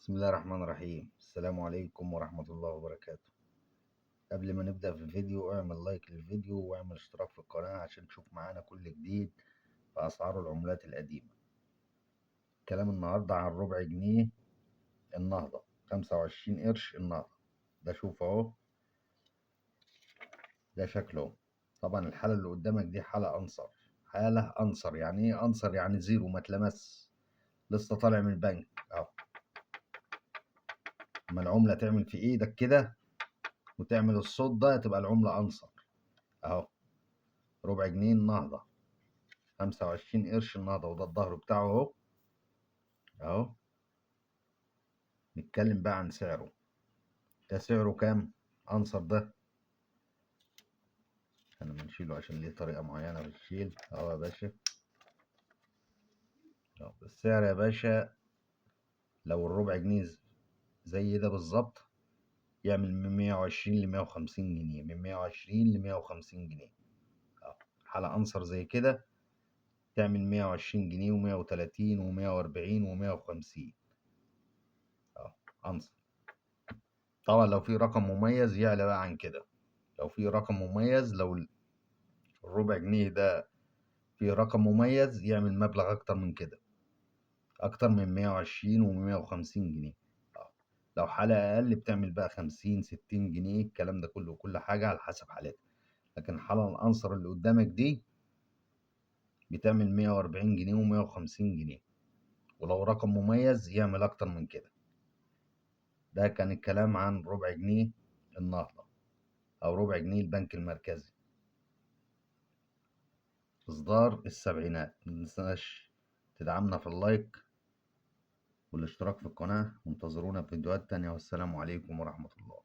بسم الله الرحمن الرحيم. السلام عليكم ورحمة الله وبركاته. قبل ما نبدأ في الفيديو اعمل لايك للفيديو واعمل اشتراك في القناة عشان تشوف معانا كل جديد في أسعار العملات القديمة. كلام النهاردة عن ربع جنيه النهضة، 25 قرش النهضة. ده شوف اهو، ده شكله. طبعا الحالة اللي قدامك دي حالة أنصر. حالة أنصر يعني ايه أنصر؟ يعني زيرو، ما اتلمس، لسه طالع من البنك اهو. اما العملة تعمل في ايدك كده وتعمل الصوت ده تبقى العملة أنصر اهو. ربع جنيه النهضة، 25 قرش النهضة، وده الظهر بتاعه اهو اهو. نتكلم بقى عن سعره. ده سعره كام عنصر ده؟ انا بنشيله عشان ليه طريقة معينة في الشيل اهو يا باشا اهو. السعر يا باشا لو الربع جنيه زي ده بالظبط يعمل من 120 ل 150 جنيه، من 120 ل 150 جنيه اهو. حالة عنصر زي كده تعمل 120 جنيه و130 و140 و150 اهو عنصر. طبعا لو في رقم مميز يعلى بقى عن كده. لو في رقم مميز، لو الربع جنيه ده في رقم مميز يعمل مبلغ اكتر من كده، اكتر من 120 و150 جنيه. لو حالة اقل بتعمل بقى 50 60 جنيه، الكلام ده كله كل حاجة على حسب حالتها. لكن الحالة العنصر اللي قدامك دي بتعمل 140 جنيه و150 جنيه، ولو رقم مميز يعمل اكتر من كده. ده كان الكلام عن ربع جنيه النهضة او ربع جنيه البنك المركزي، اصدار السبعينات. متنساش تدعمنا في اللايك والاشتراك في القناة، وانتظرونا في فيديوهات تانية، والسلام عليكم ورحمة الله.